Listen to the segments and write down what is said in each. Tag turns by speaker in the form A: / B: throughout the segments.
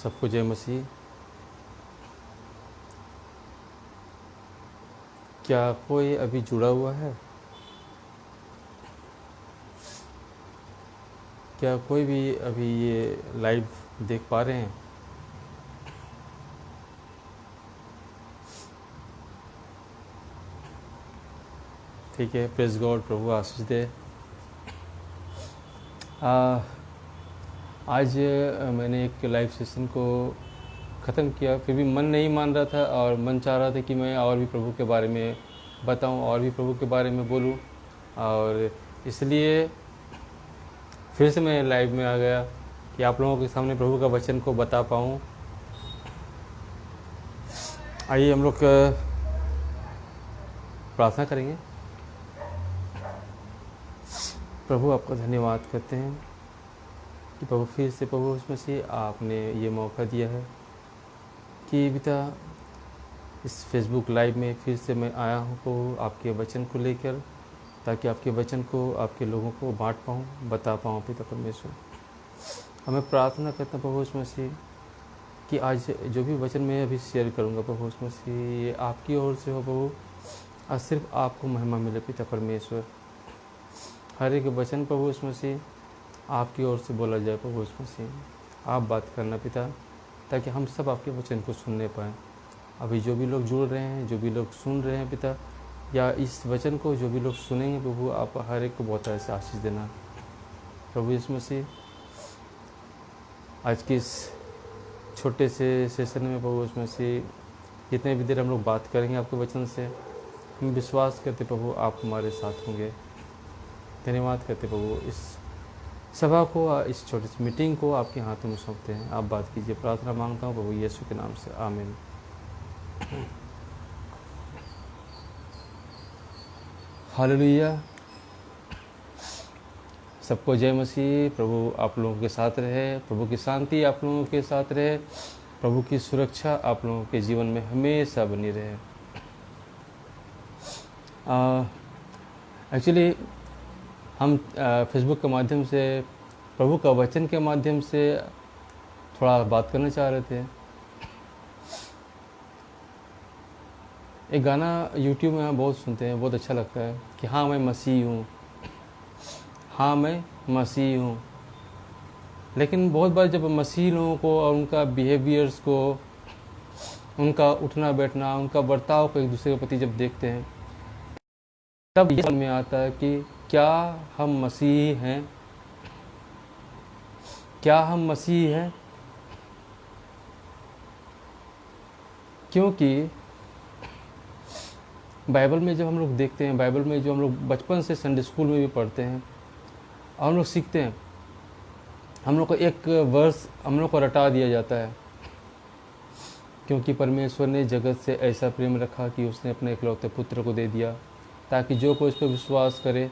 A: सबको जय मसीह। क्या कोई अभी जुड़ा हुआ है? क्या कोई भी अभी ये लाइव देख पा रहे हैं? ठीक है, प्रेज गॉड, प्रभु आशीष दे। आज मैंने एक लाइव सेशन को ख़त्म किया, फिर भी मन नहीं मान रहा था और मन चाह रहा था कि मैं और भी प्रभु के बारे में बताऊं और भी प्रभु के बारे में बोलूं, और इसलिए फिर से मैं लाइव में आ गया कि आप लोगों के सामने प्रभु का वचन को बता पाऊं। आइए हम लोग प्रार्थना करेंगे। प्रभु आपका धन्यवाद करते हैं कि प्रभु फिर से प्रभु उसमें से आपने ये मौका दिया है कि पिता इस फेसबुक लाइव में फिर से मैं आया हूँ प्रभु आपके वचन को लेकर, ताकि आपके वचन को आपके लोगों को बांट पाऊँ, बता पाऊँ पिता परमेश्वर। हमें प्रार्थना करता हूँ प्रभु उसमें से कि आज जो भी वचन मैं अभी शेयर करूँगा प्रभु उसमें से ये आपकी ओर से हो प्रभु, और सिर्फ आपको महिमा मिले पिता परमेश्वर। हर एक वचन प्रभु उसमें से आपकी ओर से बोला जाए प्रभु उसमें से आप बात करना पिता, ताकि हम सब आपके वचन को सुनने पाएँ। अभी जो भी लोग जुड़ रहे हैं, जो भी लोग सुन रहे हैं पिता, या इस वचन को जो भी लोग सुनेंगे प्रभु, आप हर एक को बहुत ऐसे आशीष देना प्रभु इसमें से। आज के इस छोटे से सेशन में प्रभु उसमें से जितने भी देर हम लोग बात करेंगे आपके वचन से, हम विश्वास करते प्रभु आप हमारे साथ होंगे। धन्यवाद करते प्रभु, इस सभा को, इस छोटी सी मीटिंग को आपके हाथों में सौंपते हैं। आप बात कीजिए, प्रार्थना मांगता हूँ प्रभु यीशु के नाम से, आमीन। हालेलुया। सबको जय मसीह। प्रभु आप लोगों के साथ रहे, प्रभु की शांति आप लोगों के साथ रहे, प्रभु की सुरक्षा आप लोगों के जीवन में हमेशा बनी रहे। एक्चुअली हम फेसबुक के माध्यम से, प्रभु का वचन के माध्यम से थोड़ा बात करना चाह रहे थे। एक गाना यूट्यूब में हम बहुत सुनते हैं, बहुत अच्छा लगता है कि हाँ मैं मसीह हूँ, हाँ मैं मसीह हूँ। लेकिन बहुत बार जब मसीह लोगों को और उनका बिहेवियर्स को, उनका उठना बैठना, उनका बर्ताव को एक दूसरे के प्रति जब देखते हैं, तब ये समझ में आता है कि क्या हम मसीह हैं? क्या हम मसीह हैं? क्योंकि बाइबल में जब हम लोग देखते हैं, बाइबल में जो हम लोग बचपन से संडे स्कूल में भी पढ़ते हैं और हम लोग सीखते हैं, हम लोग को एक वर्स हम लोग को रटा दिया जाता है, क्योंकि परमेश्वर ने जगत से ऐसा प्रेम रखा कि उसने अपने इकलौते पुत्र को दे दिया, ताकि जो कोई उस पर विश्वास करे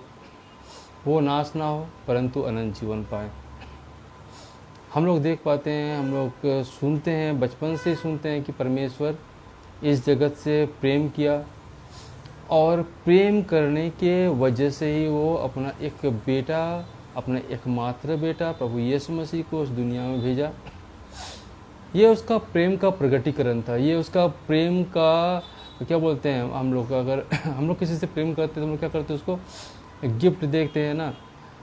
A: वो नाश ना हो परंतु अनंत जीवन पाए। हम लोग देख पाते हैं, हम लोग सुनते हैं, बचपन से सुनते हैं कि परमेश्वर इस जगत से प्रेम किया और प्रेम करने के वजह से ही वो अपना एक बेटा, अपना एकमात्र बेटा प्रभु यीशु मसीह को उस दुनिया में भेजा। ये उसका प्रेम का प्रगटीकरण था, ये उसका प्रेम का क्या बोलते हैं हम लोग, अगर हम लोग किसी से प्रेम करते हैं तो हम लोग क्या करते हैं, उसको गिफ्ट देखते हैं ना।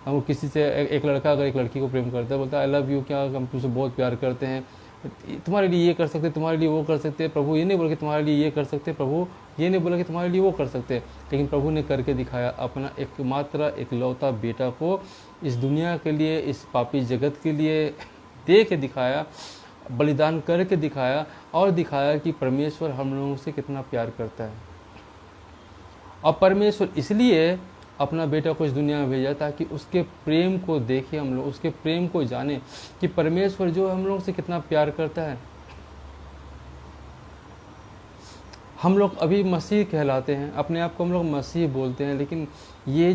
A: हम किसी से, एक लड़का अगर एक लड़की को प्रेम करता है, बोलता है आई लव यू, क्या हम तुमसे बहुत प्यार करते हैं, तुम्हारे लिए ये कर सकते, तुम्हारे लिए वो कर सकते। प्रभु ये नहीं बोला कि तुम्हारे लिए ये कर सकते, प्रभु ये नहीं बोला कि तुम्हारे लिए वो कर सकते, लेकिन प्रभु ने करके दिखाया, अपना एकमात्र इकलौता बेटा को इस दुनिया के लिए, इस पापी जगत के लिए दे के दिखाया, बलिदान करके दिखाया, और दिखाया कि परमेश्वर हम लोगों से कितना प्यार करता है। और परमेश्वर इसलिए अपना बेटा को इस दुनिया में भेजा ताकि उसके प्रेम को देखें हम लोग, उसके प्रेम को जाने कि परमेश्वर जो हम लोगों से कितना प्यार करता है। हम लोग अभी मसीह कहलाते हैं, अपने आप को हम लोग मसीह बोलते हैं, लेकिन ये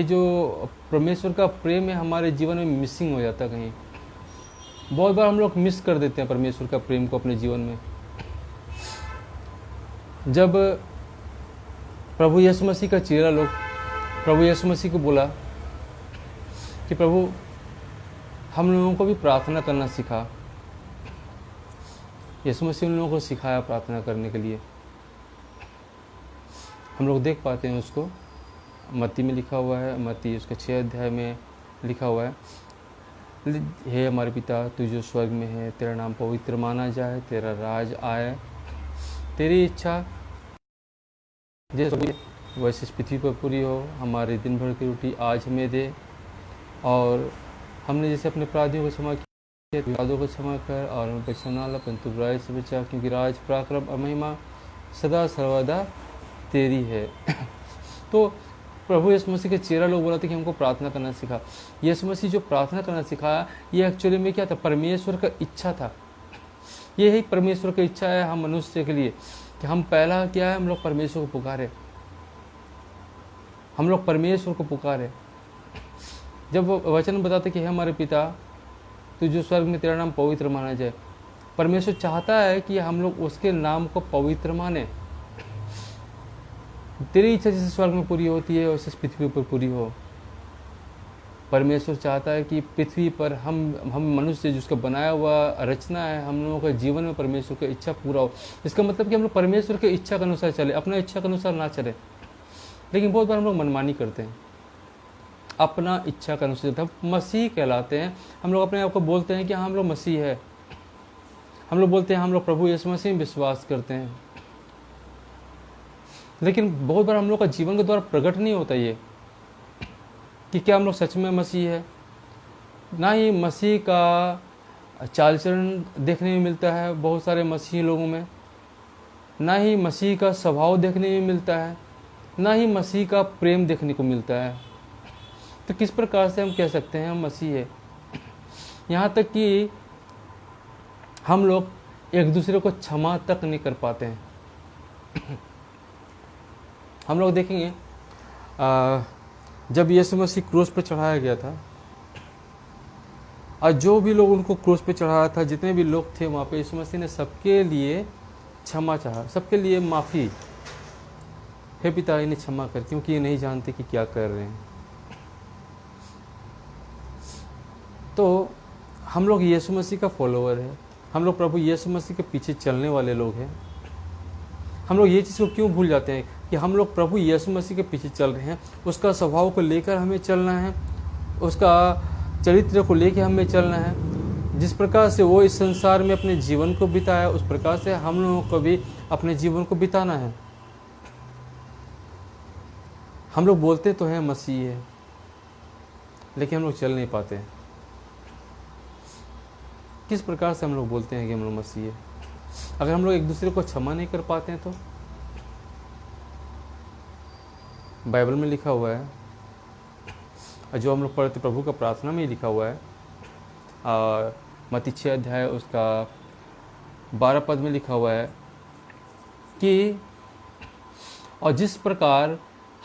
A: जो परमेश्वर का प्रेम है हमारे जीवन में मिसिंग हो जाता है कहीं। बहुत बार हम लोग मिस कर देते हैं परमेश्वर का प्रेम को अपने जीवन में। जब प्रभु यीशु मसीह का चेहरा लोग प्रभु यीशु मसीह को बोला कि प्रभु हम लोगों को भी प्रार्थना करना सिखा, यीशु मसीह उन लोगों को सिखाया प्रार्थना करने के लिए। हम लोग देख पाते हैं उसको, मत्ती में लिखा हुआ है, मत्ती उसके 6 अध्याय में लिखा हुआ है, हे हमारे पिता तू जो स्वर्ग में है, तेरा नाम पवित्र माना जाए, तेरा राज आए, तेरी इच्छा जैसे वैसे इस पृथ्वी पर पूरी हो। हमारे दिन भर की रोटी आज हमें दे, और हमने जैसे अपने अपराधियों को क्षमा किया, अपराधों को क्षमा कर, और हमें बचाना ला परंतु बुराई से बचा, क्योंकि राज पराक्रम और महिमा सदा सर्वदा तेरी है। तो प्रभु यीशु मसीह के चेहरा लोग बोला था कि हमको प्रार्थना करना सिखा। यीशु मसीह जो प्रार्थना करना सिखाया, ये एक्चुअली में क्या था? परमेश्वर का इच्छा था। ये ही परमेश्वर की इच्छा है हम मनुष्य के लिए, कि हम पहला क्या है, हम लोग परमेश्वर को पुकारे, हम लोग परमेश्वर को पुकारे। जब वो वचन बताते कि हे हमारे पिता तू जो स्वर्ग में, तेरा नाम पवित्र माना जाए, परमेश्वर चाहता है कि हम लोग उसके नाम को पवित्र माने। तेरी इच्छा जैसे स्वर्ग में पूरी होती है वैसे पृथ्वी पर पूरी हो। परमेश्वर चाहता है कि पृथ्वी पर हम मनुष्य जिसका बनाया हुआ रचना है, हम लोगों के जीवन में परमेश्वर की इच्छा पूरा हो। इसका मतलब कि हम लोग परमेश्वर की इच्छा के अनुसार चले, अपना इच्छा के अनुसार ना चले। लेकिन बहुत बार हम लोग मनमानी करते हैं, अपना इच्छा के अनुसार। हम मसीह कहलाते हैं, हम लोग अपने आप को बोलते हैं कि हम लोग मसीह है, हम लोग बोलते हैं हम लोग प्रभु यीशु मसीह में विश्वास करते हैं, लेकिन बहुत बार हम लोग का जीवन के द्वारा प्रकट नहीं होता ये कि क्या हम लोग सच में मसीह है। ना ही मसीह का चाल चलन देखने में मिलता है बहुत सारे मसीही लोगों में, ना ही मसीह का स्वभाव देखने में मिलता है, ना ही मसीह का प्रेम देखने को मिलता है। तो किस प्रकार से हम कह सकते हैं हम मसीह है? यहाँ तक कि हम लोग एक दूसरे को क्षमा तक नहीं कर पाते हैं। हम लोग देखेंगे जब यीशु मसीह क्रूस पर चढ़ाया गया था, और जो भी लोग उनको क्रूस पे चढ़ाया था, जितने भी लोग थे वहाँ पे, यीशु मसीह ने सबके लिए क्षमा चाहा, सबके लिए माफ़ी। हे पिता इन्हें क्षमा कर, क्योंकि ये नहीं जानते कि क्या कर रहे हैं। तो हम लोग यीशु मसीह का फॉलोअर है, हम लोग प्रभु यीशु मसीह के पीछे चलने वाले लोग हैं। हम लोग ये चीज़ को क्यों भूल जाते हैं कि हम लोग प्रभु यीशु मसीह के पीछे चल रहे हैं, उसका स्वभाव को लेकर हमें चलना है, उसका चरित्र को लेकर हमें चलना है। जिस प्रकार से वो इस संसार में अपने जीवन को बिताया, उस प्रकार से हम लोगों को भी अपने जीवन को बिताना है। हम लोग बोलते तो हैं मसीह है, लेकिन हम लोग चल नहीं पाते हैं। किस प्रकार से हम लोग बोलते हैं कि हम लोग मसीह है? अगर हम लोग एक दूसरे को क्षमा नहीं कर पाते हैं तो बाइबल में लिखा हुआ है, और जो हम लोग पढ़ते प्रभु का प्रार्थना में ही लिखा हुआ है, और मत्ती 6 अध्याय उसका 12 पद में लिखा हुआ है कि और जिस प्रकार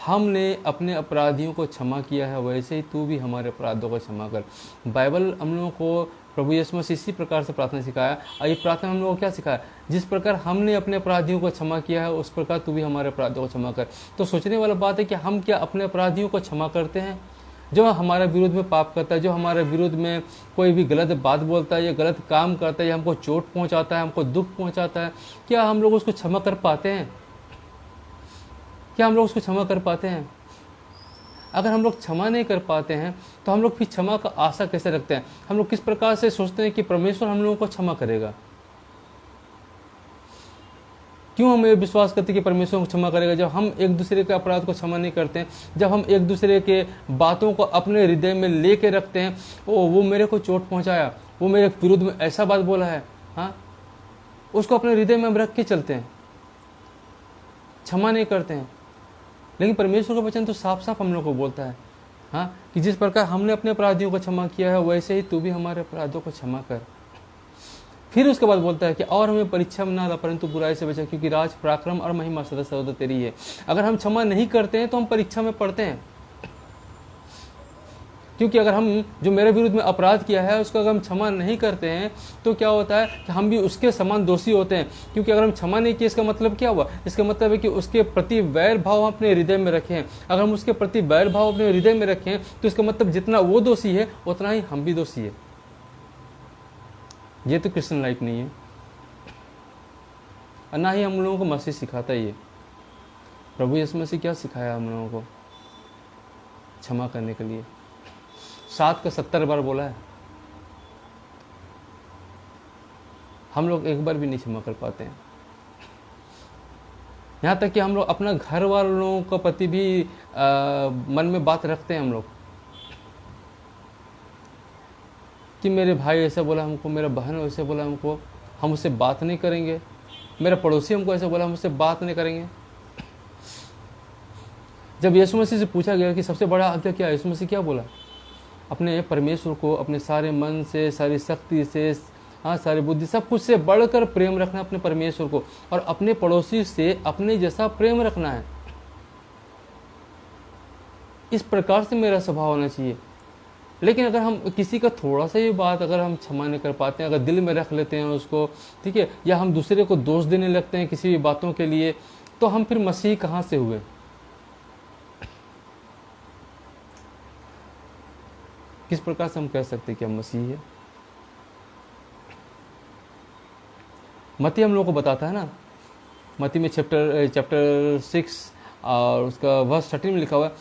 A: हमने अपने अपराधियों को क्षमा किया है, वैसे ही तू भी हमारे अपराधों को क्षमा कर। बाइबल हम लोगों को प्रभु यीशु मसीह इसी प्रकार से प्रार्थना सिखाया, और ये प्रार्थना हम लोगों को क्या सिखाया? जिस प्रकार हमने अपने अपराधियों को क्षमा किया है, उस प्रकार तू भी हमारे अपराधों को क्षमा कर। तो सोचने वाला बात है कि हम क्या अपने अपराधियों को क्षमा करते हैं? जो हमारे विरुद्ध में पाप करता है, जो हमारे विरुद्ध में कोई भी गलत बात बोलता है या गलत काम करता है या हमको चोट पहुंचाता है, हमको दुख पहुंचाता है, क्या हम लोग उसको क्षमा कर पाते हैं? क्या हम लोग उसको क्षमा कर पाते हैं? अगर हम लोग क्षमा नहीं कर पाते हैं तो हम लोग फिर क्षमा का आशा कैसे रखते हैं? हम लोग किस प्रकार से सोचते हैं कि परमेश्वर हम लोगों को क्षमा करेगा? क्यों हम ये विश्वास करते हैं कि परमेश्वर को क्षमा करेगा, जब हम एक दूसरे के अपराध को क्षमा नहीं करते हैं, जब हम एक दूसरे के बातों को अपने हृदय में लेके रखते हैं? वो मेरे को चोट पहुंचाया, वो मेरे विरुद्ध में ऐसा बात बोला है, हाँ, उसको अपने हृदय में हम रख के चलते हैं, क्षमा नहीं करते हैं। लेकिन परमेश्वर का वचन तो साफ साफ हम लोग को बोलता है, हाँ, कि जिस प्रकार हमने अपने अपराधियों को क्षमा किया है, वैसे ही तू भी हमारे अपराधों को क्षमा कर। फिर उसके बाद बोलता है कि और हमें परीक्षा में ना ला परंतु बुराई से बचा, क्योंकि राज पराक्रम और महिमा सदा सर्वदा तेरी है। अगर हम क्षमा नहीं करते हैं तो हम परीक्षा में पड़ते हैं, क्योंकि अगर हम जो मेरे विरुद्ध में अपराध किया है उसको अगर हम क्षमा नहीं करते हैं तो क्या होता है कि हम भी उसके समान दोषी होते हैं। क्योंकि अगर हम क्षमा नहीं किए, इसका मतलब क्या हुआ? इसका मतलब है कि उसके प्रति वैर भाव हम अपने हृदय में रखें। अगर हम उसके प्रति वैर भाव अपने हृदय में रखें तो इसका मतलब जितना वो दोषी है उतना ही हम भी दोषी है। ये तो क्रिश्चियन लाइफ नहीं है। और ना ही हम लोगों को मसीह सिखाता ही है। प्रभु यीशु मसीह क्या सिखाया हम लोगों को? क्षमा करने के लिए 7 का 70 बार बोला है। हम लोग एक बार भी नहीं क्षमा कर पाते हैं। यहाँ तक कि हम लोग अपना घर वालों के प्रति भी मन में बात रखते हैं हम लोग कि मेरे भाई ऐसा बोला हमको, मेरा बहन ऐसे बोला हमको, हम उससे बात नहीं करेंगे। मेरा पड़ोसी हमको ऐसा बोला, हम उससे बात नहीं करेंगे। जब यीशु मसीह से पूछा गया कि सबसे बड़ा आज्ञा क्या है, यीशु मसीह क्या बोला? अपने परमेश्वर को अपने सारे मन से, सारी शक्ति से, सारी बुद्धि, सब कुछ से बढ़कर प्रेम रखना अपने परमेश्वर को, और अपने पड़ोसी से अपने जैसा प्रेम रखना है। इस प्रकार से मेरा स्वभाव होना चाहिए। लेकिन अगर हम किसी का थोड़ा सा ही बात अगर हम क्षमा नहीं कर पाते हैं, अगर दिल में रख लेते हैं उसको, ठीक है, या हम दूसरे को दोष देने लगते हैं किसी भी बातों के लिए, तो हम फिर मसीह कहाँ से हुए? किस प्रकार से हम कह सकते हैं कि हम मसीह है? मती हम लोगों को बताता है ना, मती में चैप्टर 6 और उसका वर्स 13 में लिखा हुआ है,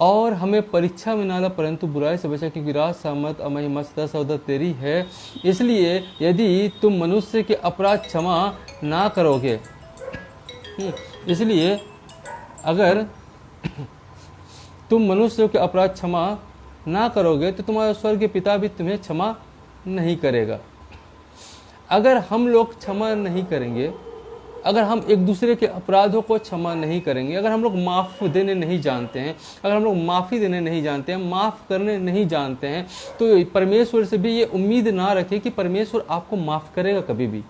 A: और हमें परीक्षा में ना ला परंतु बुराई से बचा, क्योंकि राज सामत अमहिमा सदा सौदा तेरी है। इसलिए यदि तुम मनुष्य के अपराध क्षमा ना करोगे, इसलिए अगर तुम मनुष्य के अपराध क्षमा ना करोगे तो तुम्हारा स्वर्गीय पिता भी तुम्हें क्षमा नहीं करेगा। अगर हम लोग क्षमा नहीं करेंगे, अगर हम एक दूसरे के अपराधों को क्षमा नहीं करेंगे, अगर हम लोग माफ़ देने नहीं जानते हैं, अगर हम लोग माफ़ी देने नहीं जानते हैं, माफ़ करने नहीं जानते हैं, तो परमेश्वर से भी ये उम्मीद ना रखें कि परमेश्वर आपको माफ़ करेगा कभी भी,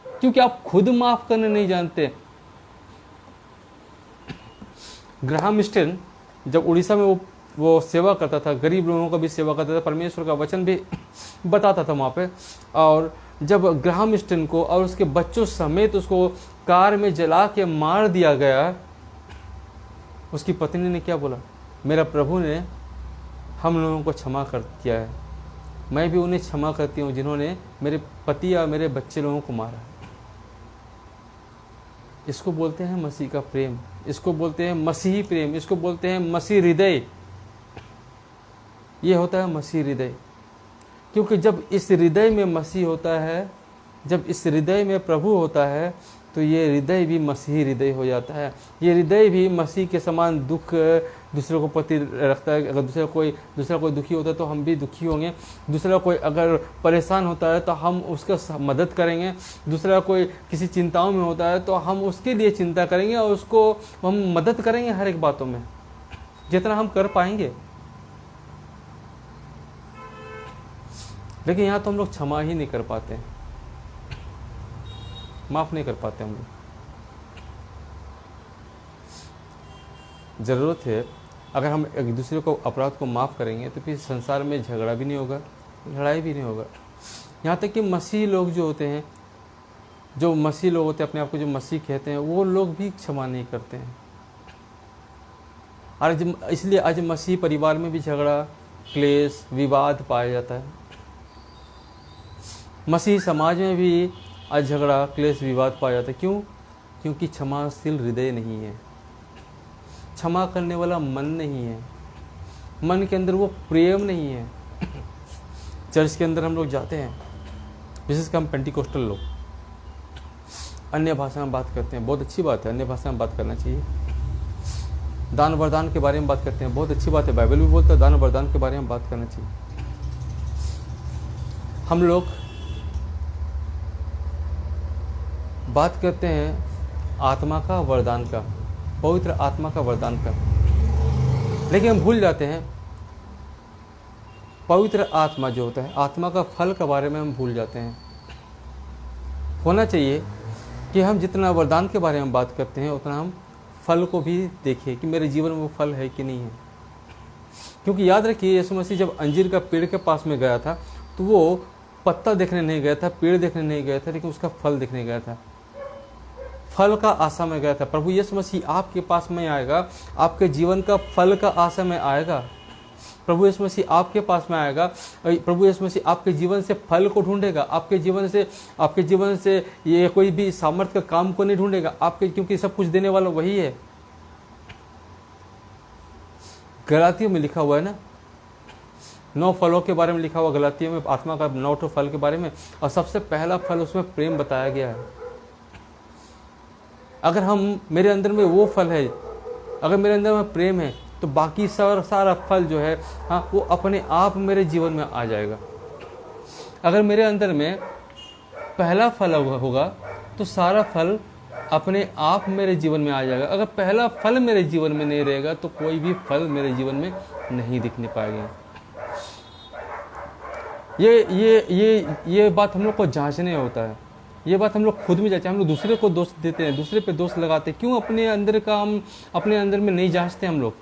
A: क्योंकि आप खुद माफ़ करने नहीं जानते। ग्राहम स्टेन जब उड़ीसा में वो सेवा करता था, गरीब लोगों का भी सेवा करता था, परमेश्वर का वचन भी बताता था वहाँ पे, और जब ग्राहम स्टेन को और उसके बच्चों समेत उसको कार में जला के मार दिया गया, उसकी पत्नी ने क्या बोला? मेरा प्रभु ने हम लोगों को क्षमा कर दिया है, मैं भी उन्हें क्षमा करती हूँ जिन्होंने मेरे पति या मेरे बच्चे लोगों को मारा। इसको बोलते हैं मसीह का प्रेम, इसको बोलते हैं मसीही प्रेम, इसको बोलते हैं मसीह हृदय। ये होता है मसीह हृदय, क्योंकि जब इस हृदय में मसीह होता है, जब इस हृदय में प्रभु होता है, तो ये हृदय भी मसीही हृदय हो जाता है। ये हृदय भी मसीह के समान दुख दूसरों को प्रति रखता है। अगर दूसरा कोई दुखी होता है तो हम भी दुखी होंगे, दूसरा कोई अगर परेशान होता है तो हम उसका मदद करेंगे, दूसरा कोई किसी चिंताओं में होता है तो हम उसके लिए चिंता करेंगे और उसको हम मदद करेंगे हर एक बातों में जितना हम कर पाएंगे। लेकिन यहाँ तो हम लोग क्षमा ही नहीं कर पाते, माफ़ नहीं कर पाते हम लोग। ज़रूरत है अगर हम एक दूसरे को अपराध को माफ़ करेंगे तो फिर संसार में झगड़ा भी नहीं होगा, लड़ाई भी नहीं होगा। यहाँ तक कि मसीह लोग जो होते हैं, जो मसीह लोग होते हैं, अपने आप को जो मसीह कहते हैं, वो लोग भी क्षमा नहीं करते हैं। और इसलिए आज मसीह परिवार में भी झगड़ा, क्लेश, विवाद पाया जाता है। मसीह समाज में भी आज झगड़ा, क्लेश, विवाद पाया जाता है। क्यों? क्योंकि क्षमाशील हृदय नहीं है, क्षमा करने वाला मन नहीं है, मन के अंदर वो प्रेम नहीं है। चर्च के अंदर हम लोग जाते हैं, विशेषकर हम पेंटिकोस्टल लोग, अन्य भाषा में बात करते हैं, बहुत अच्छी बात है, अन्य भाषा में बात करना चाहिए। दान वरदान के बारे में बात करते हैं, बहुत अच्छी बात है, बाइबल भी बोलता है दान वरदान के बारे में बात करना चाहिए। हम लोग बात करते हैं आत्मा का वरदान का, पवित्र आत्मा का वरदान का, लेकिन हम भूल जाते हैं पवित्र आत्मा जो होता है, आत्मा का फल के बारे में हम भूल जाते हैं। होना चाहिए कि हम जितना वरदान के बारे में बात करते हैं उतना हम फल को भी देखें कि मेरे जीवन में वो फल है कि नहीं है। क्योंकि याद रखिए, यीशु मसीह जब अंजीर का पेड़ के पास में गया था तो वो पत्ता देखने नहीं गया था, पेड़ देखने नहीं गया था, लेकिन उसका फल देखने गया था, फल का आशा में गया था। प्रभु यीशु मसीह आपके पास में आएगा, आपके जीवन का फल का आशा में आएगा। प्रभु यीशु मसीह आपके पास में आएगा, प्रभु यीशु मसीह आपके जीवन से फल को ढूंढेगा, आपके जीवन से ये कोई भी सामर्थ्य का काम को नहीं ढूंढेगा आपके, क्योंकि सब कुछ देने वाला वही है। गलातियों में लिखा हुआ है ना, 9 फलों के बारे में लिखा हुआ गलातियों में, आत्मा का 9 फल के बारे में, और सबसे पहला फल उसमें प्रेम बताया गया है। अगर मेरे अंदर में वो फल है, अगर मेरे अंदर में प्रेम है, तो बाकी सारा फल जो है वो अपने आप मेरे जीवन में आ जाएगा। अगर मेरे अंदर में पहला फल होगा तो सारा फल अपने आप मेरे जीवन में आ जाएगा। अगर पहला फल मेरे जीवन में नहीं रहेगा तो कोई भी फल मेरे जीवन में नहीं दिखने पाएगा। ये बात हम लोग को जांचने होता है, ये बात हम लोग खुद में जांचते हैं। हम लोग दूसरे को दोष देते हैं, दूसरे पे दोष लगाते हैं। क्यों अपने अंदर का हम अपने अंदर में नहीं जांचते? हम लोग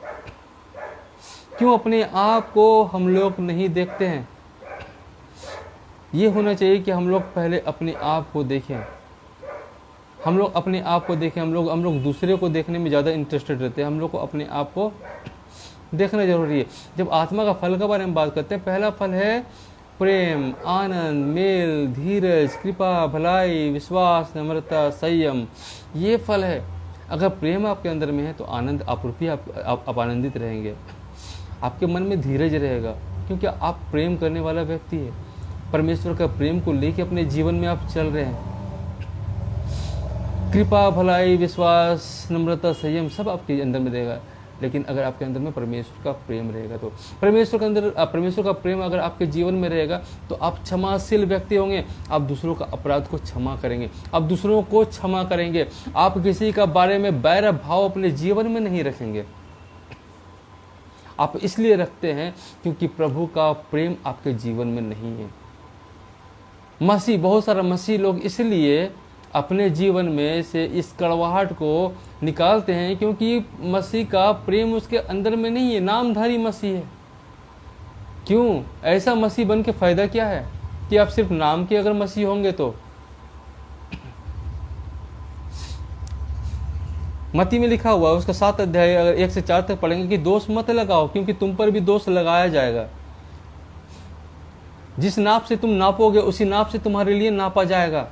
A: क्यों अपने आप को हम लोग नहीं देखते हैं? ये होना चाहिए कि हम लोग पहले अपने आप को देखें, हम लोग अपने आप को देखें। हम लोग दूसरे को देखने में ज़्यादा इंटरेस्टेड रहते हैं, हम लोग को अपने आप को देखना जरूरी है। जब आत्मा का फल के बारे में बात करते हैं, पहला फल है प्रेम, आनंद, मेल, धीरज, कृपा, भलाई, विश्वास, नम्रता, संयम, ये फल है। अगर प्रेम आपके अंदर में है तो आनंद आप आनंदित रहेंगे, आपके मन में धीरज रहेगा, क्योंकि आप प्रेम करने वाला व्यक्ति है। परमेश्वर का प्रेम को लेके अपने जीवन में आप चल रहे हैं। कृपा, भलाई, विश्वास, नम्रता, संयम सब आपके अंदर में रहेगा। लेकिन अगर आपके अंदर में परमेश्वर का प्रेम रहेगा तो परमेश्वर का प्रेम अगर आपके जीवन में रहेगा तो आप क्षमाशील व्यक्ति होंगे। आप दूसरों का अपराध को क्षमा करेंगे, आप दूसरों को क्षमा करेंगे, आप किसी का बारे में बैर भाव अपने जीवन में नहीं रखेंगे। आप इसलिए रखते हैं क्योंकि प्रभु का प्रेम आपके जीवन में नहीं है। बहुत सारा मसीह लोग इसलिए अपने जीवन में से इस कड़वाहट को निकालते हैं क्योंकि मसीह का प्रेम उसके अंदर में नहीं है, नामधारी मसीह है। क्यों? ऐसा मसीह बन के फायदा क्या है कि आप सिर्फ नाम के अगर मसीह होंगे तो। मत्ती में लिखा हुआ है उसका 7 अध्याय अगर 1 से 4 तक पढ़ेंगे कि दोष मत लगाओ क्योंकि तुम पर भी दोष लगाया जाएगा। जिस नाप से तुम नापोगे उसी नाप से तुम्हारे लिए नापा जाएगा।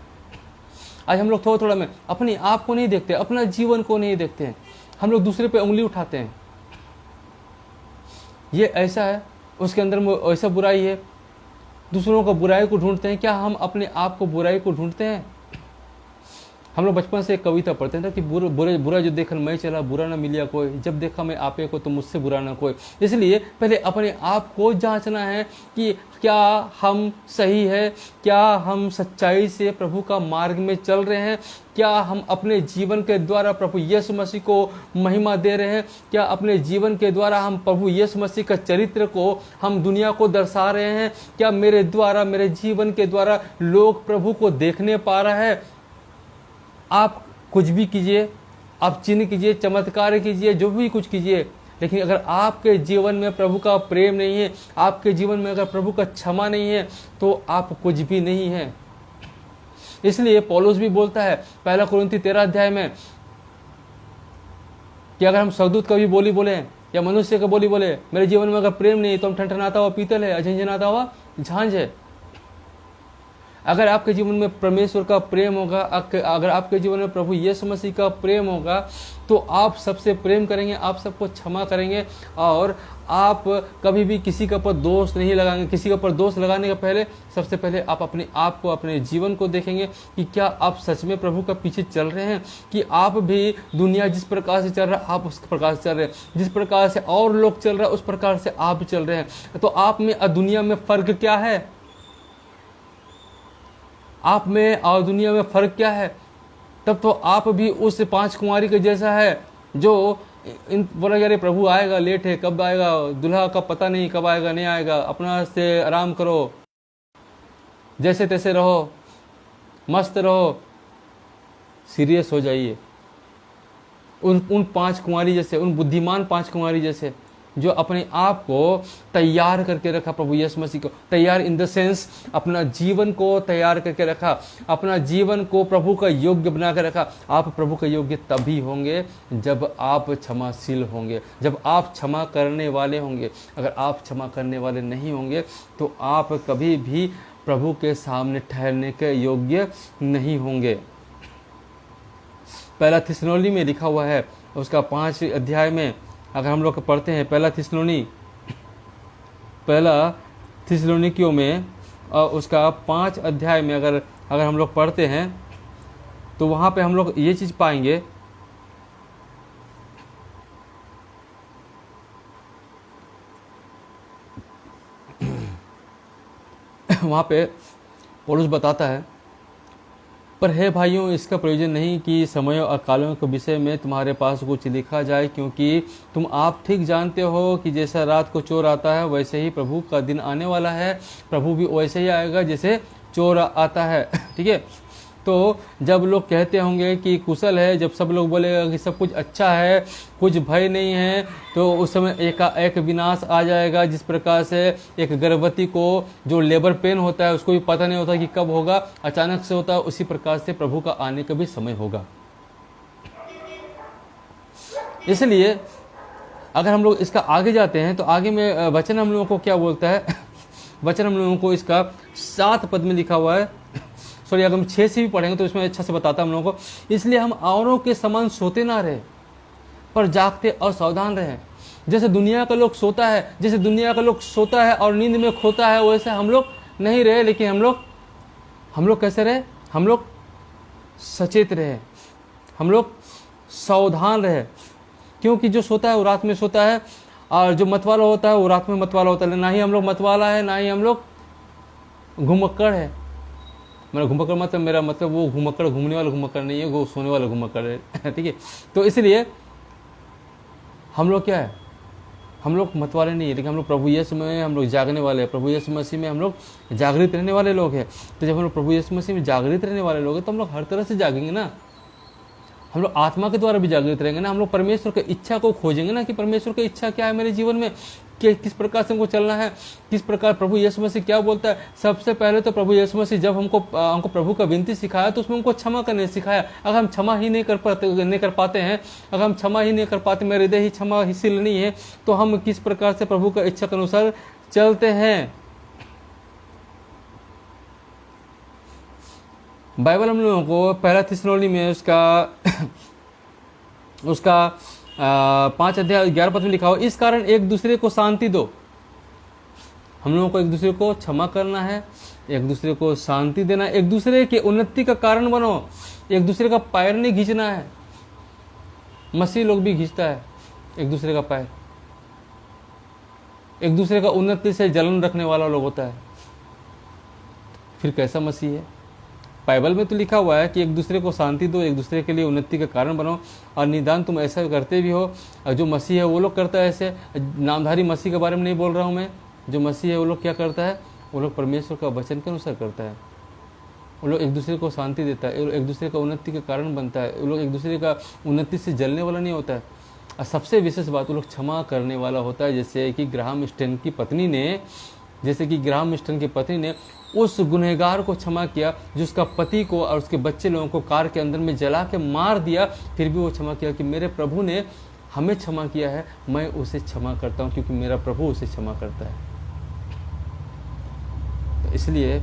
A: आज हम लोग थोड़ा में अपने आप को नहीं देखते, अपना जीवन को नहीं देखते हैं, हम लोग दूसरे पे उंगली उठाते हैं। ये ऐसा है, उसके अंदर में ऐसा बुराई है, दूसरों को बुराई को ढूंढते हैं। क्या हम अपने आप को बुराई को ढूंढते हैं? हम लोग बचपन से एक कविता पढ़ते थे कि बुरा जो देखन मैं चला, बुरा ना मिलिया कोई, जब देखा मैं आपे को तो मुझसे बुरा ना कोई। इसलिए पहले अपने आप को जांचना है कि क्या हम सही है, क्या हम सच्चाई से प्रभु का मार्ग में चल रहे हैं, क्या हम अपने जीवन के द्वारा प्रभु यीशु मसीह को महिमा दे रहे हैं, क्या अपने जीवन के द्वारा हम प्रभु यीशु मसीह का चरित्र को हम दुनिया को दर्शा रहे हैं, क्या मेरे जीवन के द्वारा लोग प्रभु को देखने पा रहा है। आप कुछ भी कीजिए, आप चिन्ह कीजिए, चमत्कार कीजिए, जो भी कुछ कीजिए, लेकिन अगर आपके जीवन में प्रभु का प्रेम नहीं है, आपके जीवन में अगर प्रभु का क्षमा नहीं है तो आप कुछ भी नहीं है। इसलिए पौलुस भी बोलता है 1 कुरिन्थी 13 अध्याय में कि अगर हम स्वर्गदूत का भी बोली बोले या मनुष्य का बोली बोले, मेरे जीवन में अगर प्रेम नहीं तो हम ठनठनाता हुआ पीतल है, झंझनाता हुआ झांझ है। अगर आपके जीवन में परमेश्वर का प्रेम होगा, अगर आपके जीवन में प्रभु यीशु मसीह का प्रेम होगा तो आप सबसे प्रेम करेंगे, आप सबको क्षमा करेंगे और आप कभी भी किसी के ऊपर दोष नहीं लगाएंगे। किसी के ऊपर दोष लगाने के पहले सबसे पहले आप अपने आप को, अपने जीवन को देखेंगे कि क्या आप सच में प्रभु का पीछे चल रहे हैं, कि आप भी दुनिया जिस प्रकार से चल रहा है आप उस प्रकार से चल रहे हैं, जिस प्रकार से और लोग चल रहे हैं उस प्रकार से आप चल रहे हैं। तो आप में और दुनिया में फ़र्क क्या है? आप में और दुनिया में फ़र्क क्या है? तब तो आप भी उस 5 कुंवारी के जैसा है जो इन बोला यार प्रभु आएगा, लेट है, कब आएगा, दुल्हा का पता नहीं कब आएगा, नहीं आएगा, अपना से आराम करो, जैसे तैसे रहो, मस्त रहो, सीरियस हो जाइए। उन 5 कुंवारी जैसे, उन बुद्धिमान 5 कुंवारी जैसे जो अपने आप को तैयार करके रखा, प्रभु यीशु मसीह को तैयार इन द सेंस अपना जीवन को तैयार करके रखा, अपना जीवन को प्रभु का योग्य बना कर रखा। आप प्रभु का योग्य तभी होंगे जब आप क्षमाशील होंगे, जब आप क्षमा करने वाले होंगे। अगर आप क्षमा करने वाले नहीं होंगे तो आप कभी भी प्रभु के सामने ठहरने के योग्य नहीं होंगे। पहला थिस्सलुनी में लिखा हुआ है, उसका 5 अध्याय में अगर हम लोग पढ़ते हैं, पहला थिस्सलुनीकियों में उसका 5 अध्याय में अगर हम लोग पढ़ते हैं तो वहाँ पे हम लोग ये चीज़ पाएंगे, वहाँ पे पौलुस बताता है, पर हे भाइयों, इसका प्रयोजन नहीं कि समयों और कालों के विषय में तुम्हारे पास कुछ लिखा जाए, क्योंकि तुम आप ठीक जानते हो कि जैसा रात को चोर आता है वैसे ही प्रभु का दिन आने वाला है। प्रभु भी वैसे ही आएगा जैसे चोर आता है। ठीक है, तो जब लोग कहते होंगे कि कुशल है, जब सब लोग बोलेगा कि सब कुछ अच्छा है, कुछ भय नहीं है, तो उस समय एक विनाश आ जाएगा। जिस प्रकार से एक गर्भवती को जो लेबर पेन होता है उसको भी पता नहीं होता कि कब होगा, अचानक से होता है, उसी प्रकार से प्रभु का आने का भी समय होगा। इसलिए अगर हम लोग इसका आगे जाते हैं तो आगे में वचन हम लोगों को क्या बोलता है, वचन हम लोगों को इसका 7 पद में लिखा हुआ है। सॉरी, अगर हम 6 से भी पढ़ेंगे तो इसमें अच्छा से बताता हम लोगों को। इसलिए हम औरों के समान सोते ना रहे, पर जागते और सावधान रहे। जैसे दुनिया का लोग सोता है, जैसे दुनिया का लोग सोता है और नींद में खोता है, वैसे हम लोग नहीं रहे, लेकिन हम लोग कैसे रहे? हम लोग सचेत रहे, हम लोग सावधान रहे। क्योंकि जो सोता है वो रात में सोता है, और जो मतवाला होता है वो रात में मतवाला होता है। ना ही हम लोग मतवाला है, ना ही हम लोग घुमक्कड़ है। मेरा घुमक्कड़ मतलब, मेरा मतलब वो घुमक्कड़ घूमने वाला घुमक्कड़ नहीं है, वो सोने वाला घुमक्कड़ है। ठीक है, तो इसलिए हम लोग क्या है, हम लोग मतवाले नहीं है, लेकिन हम लोग प्रभु यीशु में हम लोग जागने वाले हैं। प्रभु यीशु मसीह में हम लोग जागृत रहने वाले लोग हैं। तो जब हम लोग प्रभु यीशु मसीह में जागृत रहने वाले लोग हैं तो हम लोग हर तरह से जागेंगे ना। हम लोग आत्मा के द्वारा भी जागृत रहेंगे ना। हम लोग परमेश्वर की इच्छा को खोजेंगे ना, कि परमेश्वर की इच्छा क्या है मेरे जीवन में, कि किस प्रकार से हमको चलना है, किस प्रकार प्रभु यीशु मसीह क्या बोलता है। सबसे पहले तो प्रभु यीशु मसीह जब हमको प्रभु का विनती सिखाया तो उसमें हमको क्षमा करने सिखाया। अगर हम क्षमा ही नहीं कर पाते हैं, अगर हम क्षमा ही नहीं कर पाते, मेरे हृदय ही क्षमाशील नहीं है, तो हम किस प्रकार से प्रभु का इच्छा के अनुसार चलते हैं। बाइबल हम लोगों को पहला थिस्सलुनी में उसका 5 अध्याय 11 पद में लिखा हो, इस कारण एक दूसरे को शांति दो। हम लोगों को एक दूसरे को क्षमा करना है, एक दूसरे को शांति देना, एक दूसरे के उन्नति का कारण बनो, एक दूसरे का पैर नहीं खींचना है। मसीह लोग भी खींचता है एक दूसरे का पैर, एक दूसरे का उन्नति से जलन रखने वाला लोग होता है। फिर कैसा मसीह है? बाइबल में तो लिखा हुआ है कि एक दूसरे को शांति दो, एक दूसरे के लिए उन्नति का कारण बनो, और निदान तुम ऐसा करते भी हो। और जो मसीह है वो लोग करता है ऐसे, नामधारी मसीह के बारे में नहीं बोल रहा हूँ मैं। जो मसीह है वो लोग क्या करता है? वो लोग परमेश्वर का वचन के अनुसार करता है। वो लोग एक दूसरे को शांति देता है, एक दूसरे का उन्नति का कारण बनता है। वो लोग एक दूसरे का उन्नति से जलने वाला नहीं होता है। और सबसे विशेष बात, वो लोग क्षमा करने वाला होता है। जैसे कि ग्राहम स्टैन की पत्नी ने उस गुनहगार को क्षमा किया, जो उसका पति को और उसके बच्चे लोगों को कार के अंदर में जला के मार दिया, फिर भी वो क्षमा किया कि मेरे प्रभु ने हमें क्षमा किया है, मैं उसे क्षमा करता हूँ, क्योंकि मेरा प्रभु उसे क्षमा करता है। तो इसलिए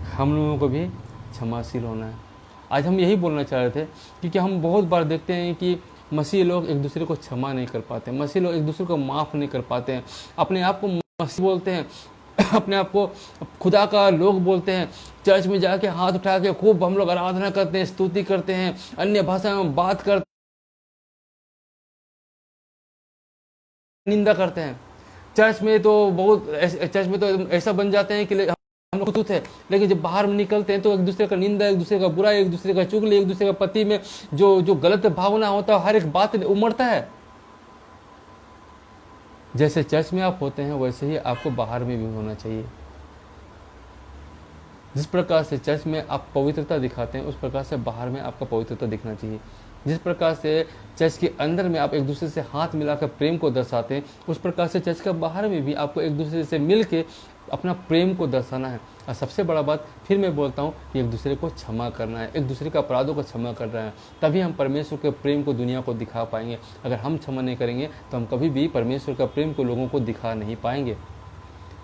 A: हम लोगों को भी क्षमाशील होना है। आज हम यही बोलना चाह रहे थे, क्योंकि हम बहुत बार देखते हैं कि मसीह लोग एक दूसरे को क्षमा नहीं कर पाते, मसीह लोग एक दूसरे को माफ़ नहीं कर पाते हैं, अपने आप को मसीह बोलते हैं, अपने आप को खुदा का लोग बोलते हैं। चर्च में जाके हाथ उठा के खूब हम लोग आराधना करते हैं, स्तुति करते हैं, अन्य भाषा में बात करते हैं, निंदा करते हैं। चर्च में तो ऐसा बन जाते हैं कि हम लोग खुद है, लेकिन जब बाहर में निकलते हैं तो एक दूसरे का निंदा, एक दूसरे का बुराई, एक दूसरे का चुगली, एक दूसरे का पति में जो गलत भावना होता है, हर एक बात उमड़ता है। जैसे चर्च में आप होते हैं वैसे ही आपको बाहर में भी होना चाहिए। जिस प्रकार से चर्च में आप पवित्रता दिखाते हैं उस प्रकार से बाहर में आपका पवित्रता दिखना चाहिए। जिस प्रकार से चर्च के अंदर में आप एक दूसरे से हाथ मिलाकर प्रेम को दर्शाते हैं, उस प्रकार से चर्च के बाहर में भी आपको एक दूसरे से मिल के अपना प्रेम को दर्शाना है। और सबसे बड़ा बात फिर मैं बोलता हूँ कि एक दूसरे को क्षमा करना है, एक दूसरे के अपराधों को क्षमा कर रहे हैं, तभी हम परमेश्वर के प्रेम को दुनिया को दिखा पाएंगे। अगर हम क्षमा नहीं करेंगे तो हम कभी भी परमेश्वर का प्रेम को लोगों को दिखा नहीं पाएंगे।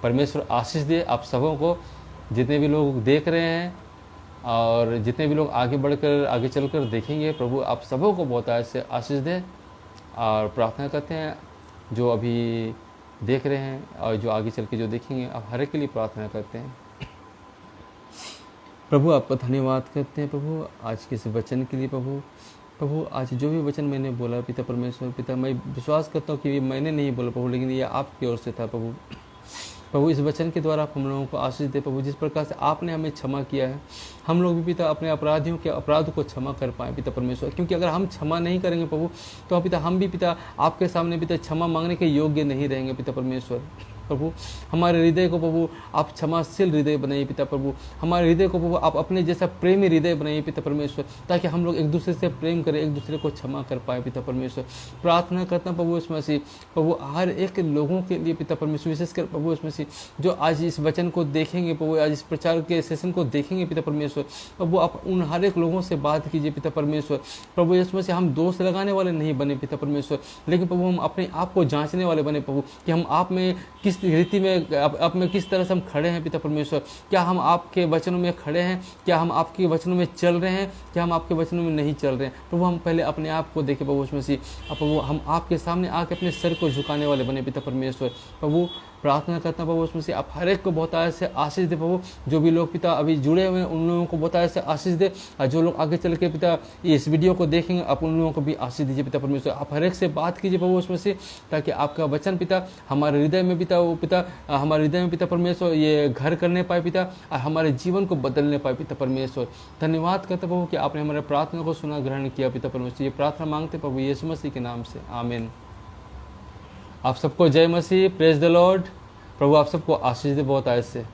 A: परमेश्वर आशीष दे आप सबों को, जितने भी लोग देख रहे हैं और जितने भी लोग आगे बढ़कर आगे चलकर देखेंगे। प्रभु आप सबों को बहुत ऐसे आशीष दे। और प्रार्थना करते हैं जो अभी देख रहे हैं और जो आगे चल के जो देखेंगे, आप हर एक के लिए प्रार्थना करते हैं। प्रभु आपका धन्यवाद करते हैं प्रभु आज के इस वचन के लिए। प्रभु आज जो भी वचन मैंने बोला पिता परमेश्वर, पिता मैं विश्वास करता हूँ कि ये मैंने नहीं बोला प्रभु, लेकिन ये आपकी ओर से था प्रभु इस वचन के द्वारा आप हम लोगों को आशीष दे प्रभु। जिस प्रकार से आपने हमें क्षमा किया है, हम लोग भी पिता अपने अपराधियों के अपराध को क्षमा कर पाएँ पिता परमेश्वर, क्योंकि अगर हम क्षमा नहीं करेंगे प्रभु तो पिता हम भी पिता आपके सामने पिता क्षमा मांगने के योग्य नहीं रहेंगे पिता परमेश्वर। प्रभु हमारे हृदय को प्रभु आप क्षमाशील हृदय बनाइए पिता प्रभु, हमारे हृदय को प्रभु आप अपने जैसा प्रेमी हृदय बनाइए पिता परमेश्वर, ताकि हम लोग एक दूसरे से प्रेम करें, एक दूसरे को क्षमा कर पाए पिता परमेश्वर। प्रार्थना करता हूँ प्रभु इसमें से प्रभु हर एक लोगों के लिए पिता परमेश्वर, विशेषकर प्रभु इसमें से जो आज इस वचन को देखेंगे प्रभु, आज इस प्रचार के सेशन को देखेंगे पिता परमेश्वर, प्रभु आप उन हर एक लोगों से बात कीजिए पिता परमेश्वर। प्रभु इसमें से हम दोष लगाने वाले नहीं बने पिता परमेश्वर, लेकिन प्रभु हम अपने आप को जांचने वाले बने प्रभु, कि हम आप में किस रीति में आप में किस तरह से हम खड़े हैं पिता परमेश्वर। क्या हम आपके वचनों में खड़े हैं, क्या हम आपके वचनों में चल रहे हैं, क्या हम आपके वचनों में नहीं चल रहे हैं। प्रभु हम पहले अपने आप को देखें प्रभु उसमें से, प्रभु हम आपके सामने आके अपने सर को झुकाने वाले बने पिता परमेश्वर। प्रभु प्रार्थना करता हूँ प्रभु उसमें से आप हर एक को बहुत ऐसे आशीष दे प्रभु, जो भी लोग पिता अभी जुड़े हुए हैं उन लोगों को बहुत ऐसे आशीष दे, और जो लोग आगे चल के पिता इस वीडियो को देखेंगे आप उन लोगों को भी आशीष दीजिए पिता परमेश्वर। आप हर एक से बात कीजिए प्रभु उसमें से, ताकि आपका वचन पिता हमारे हृदय में पिता वो पिता हमारे हृदय में पिता परमेश्वर ये घर करने पाए पिता, और हमारे जीवन को बदलने पाए पिता परमेश्वर। धन्यवाद करते प्रभु कि आपने हमारे प्रार्थना को सुना, ग्रहण किया पिता परमेश्वर। ये प्रार्थना मांगते प्रभु यीशु मसीह के नाम से, आमीन। आप सबको जय मसीह, प्रेज द लॉर्ड। प्रभु आप सबको आशीष दे बहुत आज से।